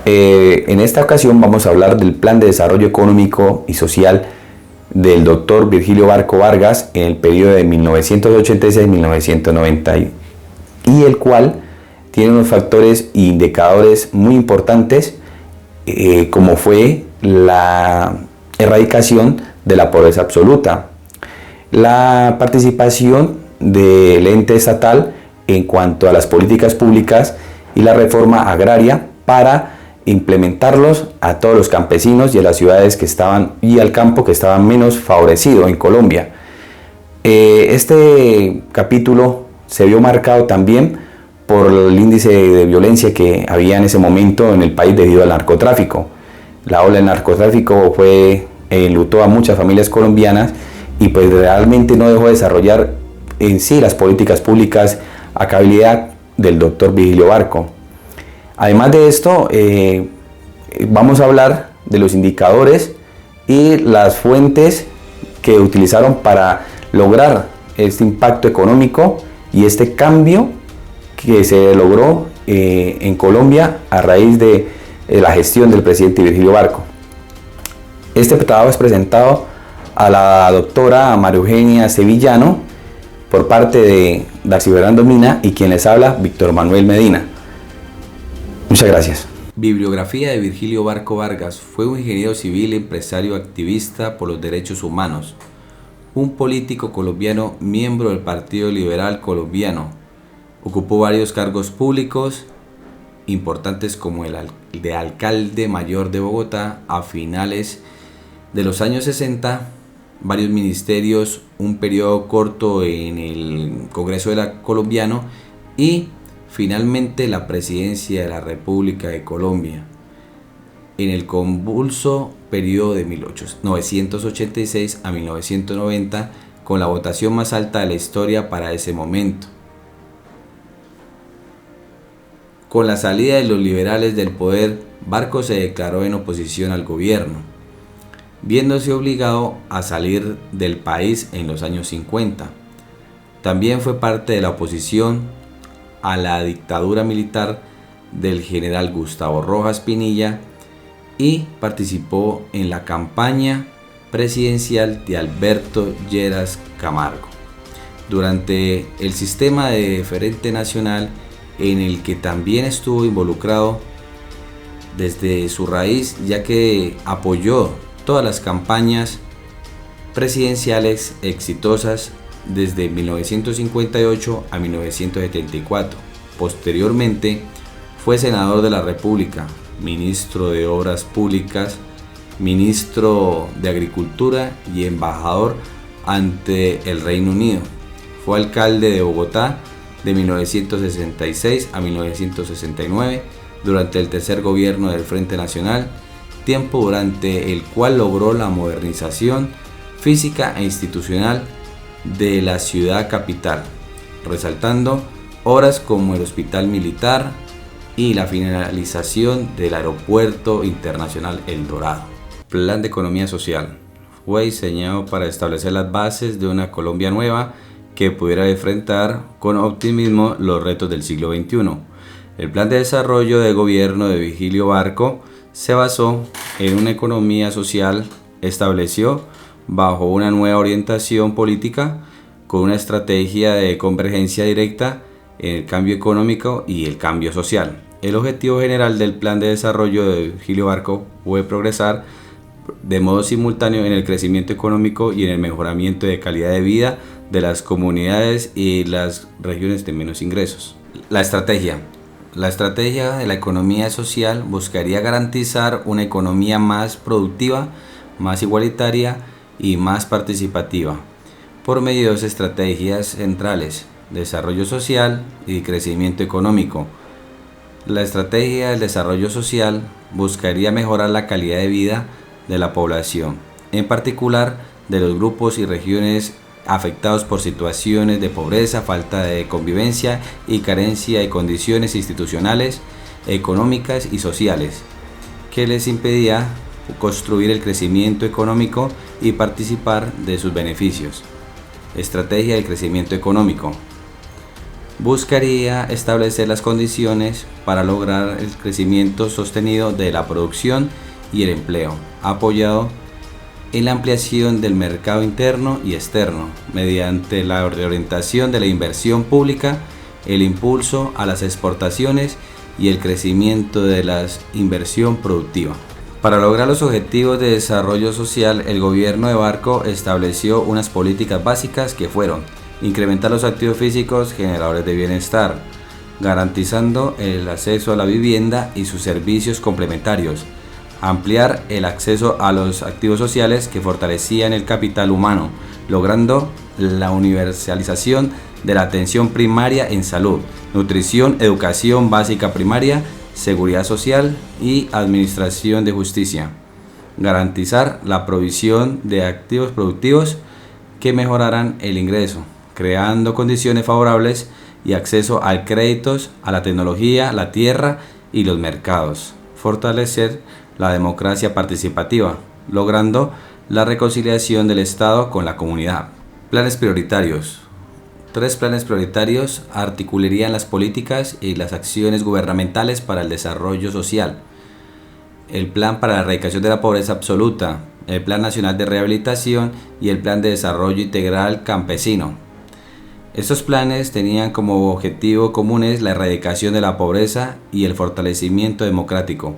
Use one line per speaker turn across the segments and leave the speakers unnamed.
En esta ocasión vamos a hablar del Plan de Desarrollo Económico y Social del doctor Virgilio Barco Vargas en el periodo de 1986-1990 y el cual tiene unos factores e indicadores muy importantes como fue la erradicación de la pobreza absoluta, la participación del ente estatal en cuanto a las políticas públicas y la reforma agraria para implementarlos a todos los campesinos y a las ciudades que estaban y al campo que estaban menos favorecidos en Colombia. Este capítulo se vio marcado también por el índice de violencia que había en ese momento en el país debido al narcotráfico. La ola del narcotráfico enlutó a muchas familias colombianas y pues realmente no dejó de desarrollar en sí las políticas públicas a cabalidad del doctor Virgilio Barco. Además de esto, vamos a hablar de los indicadores y las fuentes que utilizaron para lograr este impacto económico y este cambio que se logró en Colombia a raíz de la gestión del presidente Virgilio Barco. Este trabajo es presentado a la doctora María Eugenia Sevillano por parte de Darcy Fernando Mina y quien les habla, Víctor Manuel Medina. Muchas gracias.
Bibliografía de Virgilio Barco Vargas. Fue un ingeniero civil, empresario, activista por los derechos humanos, un político colombiano, miembro del Partido Liberal Colombiano. Ocupó varios cargos públicos importantes como el de alcalde mayor de Bogotá a finales de los años 60, varios ministerios, un periodo corto en el Congreso colombiano y finalmente la presidencia de la República de Colombia en el convulso periodo de 1986 a 1990, con la votación más alta de la historia para ese momento. Con la salida de los liberales del poder, Barco se declaró en oposición al gobierno, viéndose obligado a salir del país en los años 50. También fue parte de la oposición a la dictadura militar del general Gustavo Rojas Pinilla y participó en la campaña presidencial de Alberto Lleras Camargo durante el sistema de Frente Nacional, en el que también estuvo involucrado desde su raíz, ya que apoyó todas las campañas presidenciales exitosas desde 1958 a 1974. Posteriormente fue senador de la República, ministro de Obras Públicas, ministro de Agricultura y embajador ante el Reino Unido. Fue alcalde de Bogotá de 1966 a 1969 durante el tercer gobierno del Frente Nacional, tiempo durante el cual logró la modernización física e institucional de la ciudad capital, resaltando obras como el Hospital Militar y la finalización del Aeropuerto Internacional El Dorado. Plan de Economía Social fue diseñado para establecer las bases de una Colombia nueva que pudiera enfrentar con optimismo los retos del siglo XXI. El plan de desarrollo de gobierno de Virgilio Barco se basó en una economía social, estableció bajo una nueva orientación política con una estrategia de convergencia directa en el cambio económico y el cambio social. El objetivo general del plan de desarrollo de Virgilio Barco fue progresar de modo simultáneo en el crecimiento económico y en el mejoramiento de calidad de vida de las comunidades y las regiones de menos ingresos. La estrategia de la economía social buscaría garantizar una economía más productiva, más igualitaria y más participativa, por medio de dos estrategias centrales: desarrollo social y crecimiento económico. La estrategia del desarrollo social buscaría mejorar la calidad de vida de la población, en particular de los grupos y regiones afectados por situaciones de pobreza, falta de convivencia y carencia de condiciones institucionales, económicas y sociales, que les impedía construir el crecimiento económico y participar de sus beneficios. Estrategia del crecimiento económico. buscaría establecer las condiciones para lograr el crecimiento sostenido de la producción y el empleo, apoyado en la ampliación del mercado interno y externo, mediante la reorientación de la inversión pública, el impulso a las exportaciones y el crecimiento de la inversión productiva. Para lograr los objetivos de desarrollo social, el gobierno de Barco estableció unas políticas básicas que fueron: incrementar los activos físicos generadores de bienestar, garantizando el acceso a la vivienda y sus servicios complementarios, ampliar el acceso a los activos sociales que fortalecían el capital humano, logrando la universalización de la atención primaria en salud, nutrición, educación básica primaria, seguridad social y administración de justicia. Garantizar la provisión de activos productivos que mejorarán el ingreso, creando condiciones favorables y acceso a créditos, a la tecnología, la tierra y los mercados. Fortalecer la democracia participativa, logrando la reconciliación del Estado con la comunidad. Planes prioritarios. 3 planes prioritarios articularían las políticas y las acciones gubernamentales para el desarrollo social. El Plan para la Erradicación de la Pobreza Absoluta, el Plan Nacional de Rehabilitación y el Plan de Desarrollo Integral Campesino. Estos planes tenían como objetivo comunes la erradicación de la pobreza y el fortalecimiento democrático.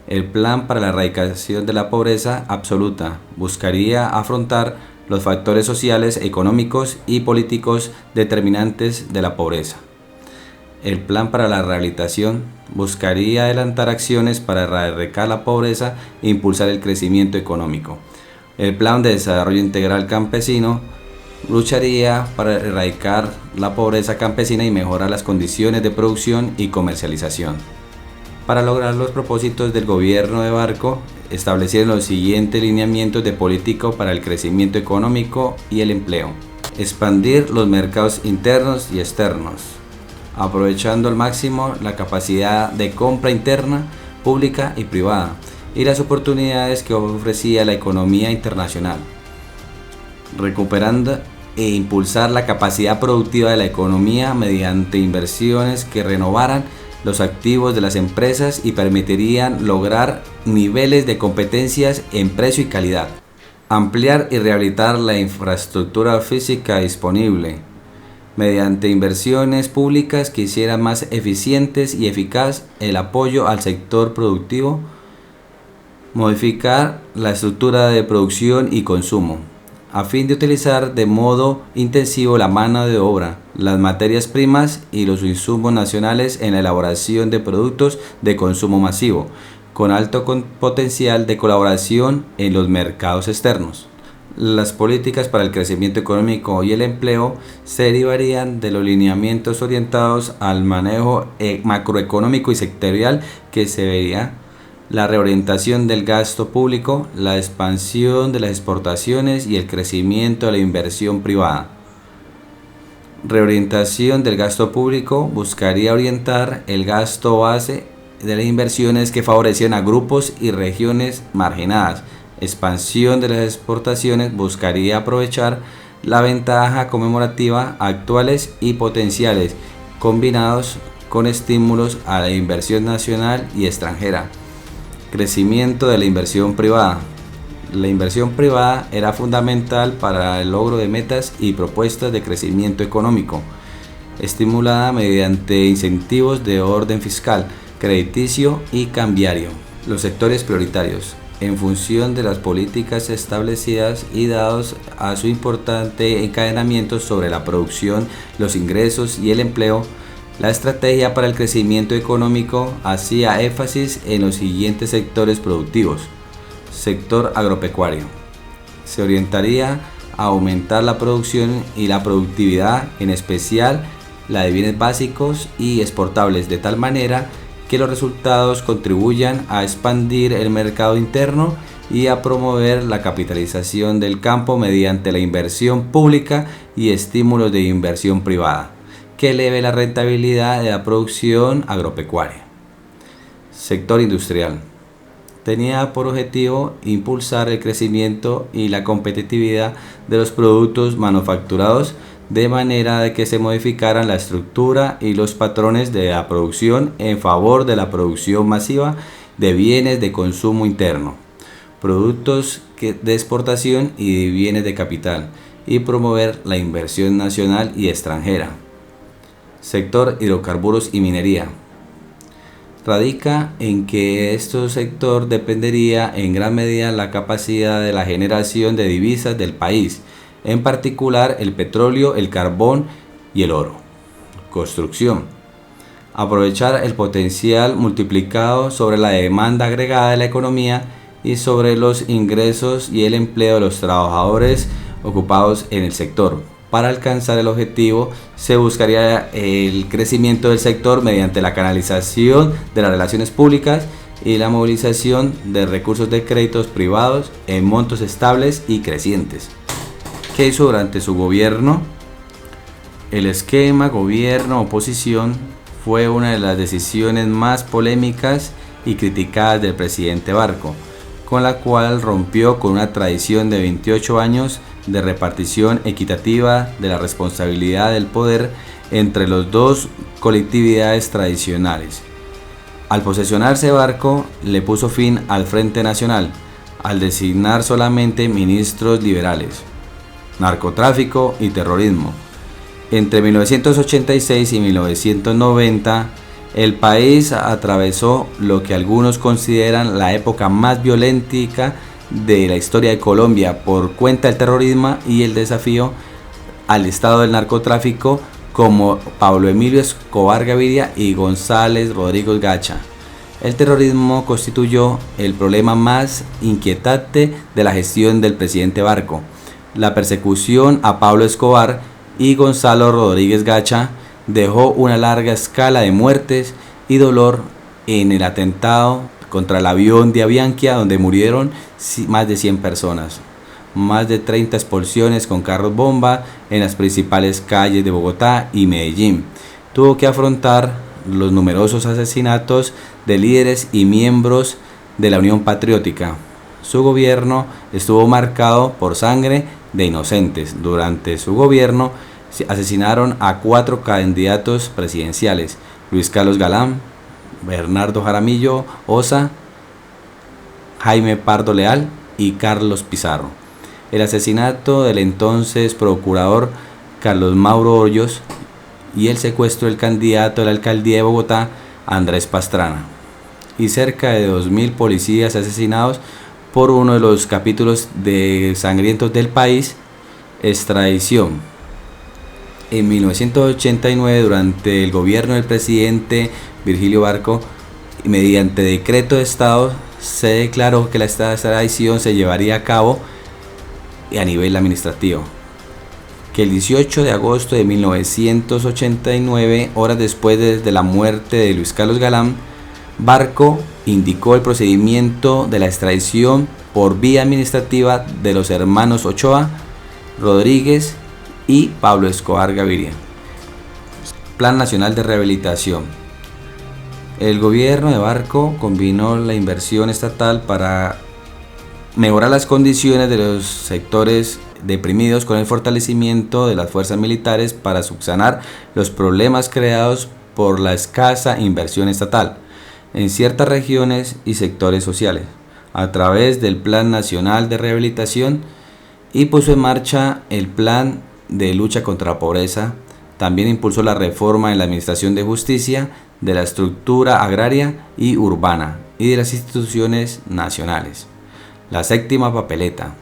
El Plan para la Erradicación de la Pobreza Absoluta buscaría afrontar los factores sociales, económicos y políticos determinantes de la pobreza. El Plan para la Rehabilitación buscaría adelantar acciones para erradicar la pobreza e impulsar el crecimiento económico. El Plan de Desarrollo Integral Campesino lucharía para erradicar la pobreza campesina y mejorar las condiciones de producción y comercialización. Para lograr los propósitos del gobierno de Barco, establecieron los siguientes lineamientos de política para el crecimiento económico y el empleo. Expandir los mercados internos y externos, aprovechando al máximo la capacidad de compra interna, pública y privada, y las oportunidades que ofrecía la economía internacional. Recuperando e impulsar la capacidad productiva de la economía mediante inversiones que renovaran los activos de las empresas y permitirían lograr niveles de competencias en precio y calidad. Ampliar y rehabilitar la infraestructura física disponible mediante inversiones públicas que hicieran más eficientes y eficaz el apoyo al sector productivo. Modificar la estructura de producción y consumo a fin de utilizar de modo intensivo la mano de obra, las materias primas y los insumos nacionales en la elaboración de productos de consumo masivo, con alto potencial de colaboración en los mercados externos. Las políticas para el crecimiento económico y el empleo se derivarían de los lineamientos orientados al manejo macroeconómico y sectorial que se vería la reorientación del gasto público, la expansión de las exportaciones y el crecimiento de la inversión privada. Reorientación del gasto público buscaría orientar el gasto base de las inversiones que favorecen a grupos y regiones marginadas. Expansión de las exportaciones buscaría aprovechar la ventaja conmemorativa actuales y potenciales, combinados con estímulos a la inversión nacional y extranjera. Crecimiento de la inversión privada. La inversión privada era fundamental para el logro de metas y propuestas de crecimiento económico, estimulada mediante incentivos de orden fiscal, crediticio y cambiario. Los sectores prioritarios. En función de las políticas establecidas y dados a su importante encadenamiento sobre la producción, los ingresos y el empleo, la estrategia para el crecimiento económico hacía énfasis en los siguientes sectores productivos. Sector agropecuario. Se orientaría a aumentar la producción y la productividad, en especial la de bienes básicos y exportables, de tal manera que los resultados contribuyan a expandir el mercado interno y a promover la capitalización del campo mediante la inversión pública y estímulos de inversión privada, que eleve la rentabilidad de la producción agropecuaria. Sector industrial. tenía por objetivo impulsar el crecimiento y la competitividad de los productos manufacturados de manera de que se modificaran la estructura y los patrones de la producción en favor de la producción masiva de bienes de consumo interno, productos de exportación y bienes de capital, y promover la inversión nacional y extranjera. Sector hidrocarburos y minería. Radica en que este sector dependería en gran medida de la capacidad de la generación de divisas del país, en particular el petróleo, el carbón y el oro. Construcción. Aprovechar el potencial multiplicado sobre la demanda agregada de la economía y sobre los ingresos y el empleo de los trabajadores ocupados en el sector. Para alcanzar el objetivo se buscaría el crecimiento del sector mediante la canalización de las relaciones públicas y la movilización de recursos de créditos privados en montos estables y crecientes. ¿Qué hizo durante su gobierno? El esquema gobierno-oposición fue una de las decisiones más polémicas y criticadas del presidente Barco, con la cual rompió con una tradición de 28 años de repartición equitativa de la responsabilidad del poder entre las dos colectividades tradicionales. Al posesionarse Barco, le puso fin al Frente Nacional, al designar solamente ministros liberales. Narcotráfico y terrorismo. Entre 1986 y 1990, el país atravesó lo que algunos consideran la época más violenta de la historia de Colombia por cuenta del terrorismo y el desafío al estado del narcotráfico como Pablo Emilio Escobar Gaviria y González Rodríguez Gacha. El terrorismo constituyó el problema más inquietante de la gestión del presidente Barco. La persecución a Pablo Escobar y Gonzalo Rodríguez Gacha dejó una larga escala de muertes y dolor en el atentado contra el avión de Avianca, donde murieron más de 100 personas, más de 30 explosiones con carros bomba en las principales calles de Bogotá y Medellín. Tuvo que afrontar los numerosos asesinatos de líderes y miembros de la Unión Patriótica. Su gobierno estuvo marcado por sangre de inocentes. Durante su gobierno asesinaron a 4 candidatos presidenciales: Luis Carlos Galán, Bernardo Jaramillo Osa, Jaime Pardo Leal y Carlos Pizarro. El asesinato del entonces procurador Carlos Mauro Hoyos y el secuestro del candidato a la alcaldía de Bogotá, Andrés Pastrana. Y cerca de 2.000 policías asesinados por uno de los capítulos de sangrientos del país, extradición. En 1989, durante el gobierno del presidente Virgilio Barco, mediante decreto de Estado, se declaró que la extradición se llevaría a cabo a nivel administrativo. Que el 18 de agosto de 1989, horas después de la muerte de Luis Carlos Galán, Barco indicó el procedimiento de la extradición por vía administrativa de los hermanos Ochoa, Rodríguez y Pablo Escobar Gaviria. Plan Nacional de Rehabilitación. El gobierno de Barco combinó la inversión estatal para mejorar las condiciones de los sectores deprimidos con el fortalecimiento de las fuerzas militares para subsanar los problemas creados por la escasa inversión estatal en ciertas regiones y sectores sociales, a través del Plan Nacional de Rehabilitación, y puso en marcha el Plan de Lucha contra la Pobreza. También impulsó la reforma en la Administración de Justicia, de la estructura agraria y urbana y de las instituciones nacionales. La séptima papeleta.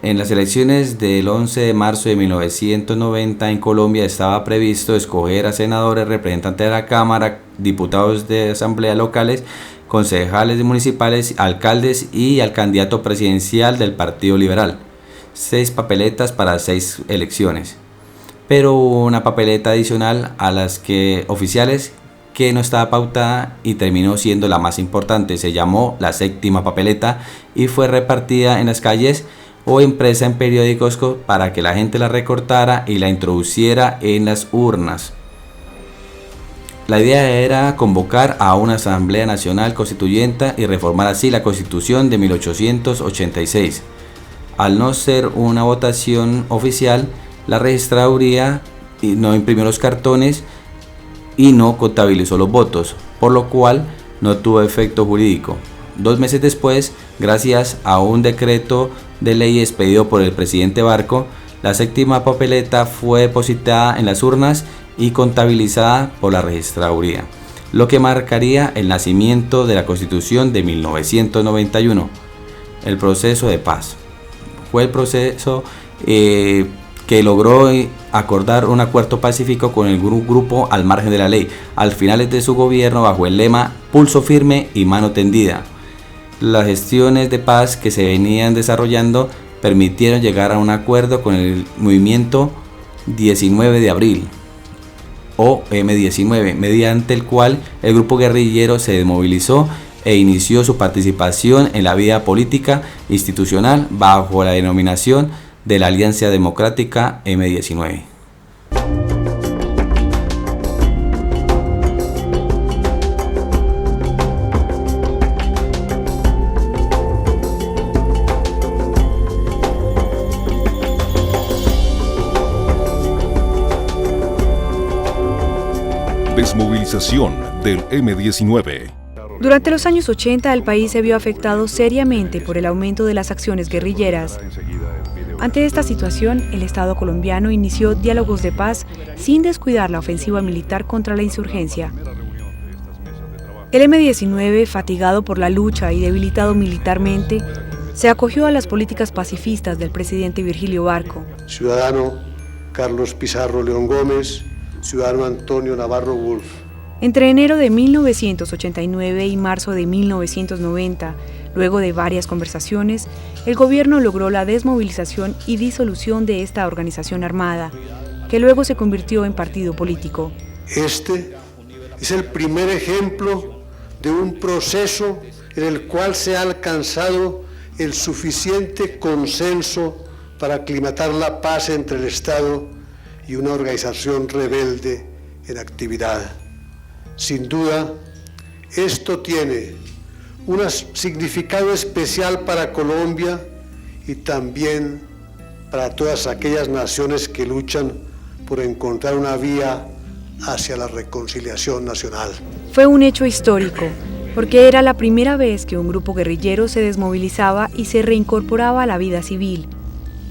En las elecciones del 11 de marzo de 1990 en Colombia estaba previsto escoger a senadores, representantes de la Cámara, diputados de asamblea locales, concejales municipales, alcaldes y al candidato presidencial del Partido Liberal. 6 papeletas para 6 elecciones. Pero hubo una papeleta adicional a las que oficiales que no estaba pautada y terminó siendo la más importante. Se llamó la séptima papeleta y fue repartida en las calles o impresa en periódicos para que la gente la recortara y la introduciera en las urnas. La idea era convocar a una Asamblea Nacional Constituyente y reformar así la Constitución de 1886. Al no ser una votación oficial, la registraduría no imprimió los cartones y no contabilizó los votos, por lo cual no tuvo efecto jurídico. 2 meses después, gracias a un decreto de ley expedido por el presidente Barco, la séptima papeleta fue depositada en las urnas y contabilizada por la registraduría, lo que marcaría el nacimiento de la Constitución de 1991. El proceso de paz fue el proceso que logró acordar un acuerdo pacífico con el grupo al margen de la ley, al final de su gobierno, bajo el lema pulso firme y mano tendida. Las gestiones de paz que se venían desarrollando permitieron llegar a un acuerdo con el movimiento 19 de abril o M19, mediante el cual el grupo guerrillero se desmovilizó e inició su participación en la vida política institucional bajo la denominación de la Alianza Democrática M19.
Desmovilización del M19.
Durante los años 80 el país se vio afectado seriamente por el aumento de las acciones guerrilleras. Ante esta situación, el Estado colombiano inició diálogos de paz sin descuidar la ofensiva militar contra la insurgencia. El M19, fatigado por la lucha y debilitado militarmente, se acogió a las políticas pacifistas del presidente Virgilio Barco.
Ciudadano Carlos Pizarro León Gómez, ciudadano Antonio Navarro Wolf.
Entre enero de 1989 y marzo de 1990, luego de varias conversaciones, el gobierno logró la desmovilización y disolución de esta organización armada, que luego se convirtió en partido político.
Este es el primer ejemplo de un proceso en el cual se ha alcanzado el suficiente consenso para aclimatar la paz entre el Estado y una organización rebelde en actividad. Sin duda, esto tiene un significado especial para Colombia y también para todas aquellas naciones que luchan por encontrar una vía hacia la reconciliación nacional.
Fue un hecho histórico, porque era la primera vez que un grupo guerrillero se desmovilizaba y se reincorporaba a la vida civil.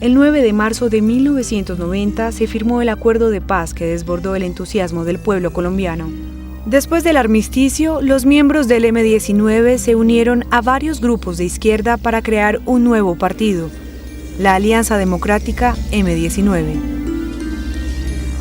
El 9 de marzo de 1990 se firmó el acuerdo de paz que desbordó el entusiasmo del pueblo colombiano. Después del armisticio, los miembros del M19 se unieron a varios grupos de izquierda para crear un nuevo partido, la Alianza Democrática M19.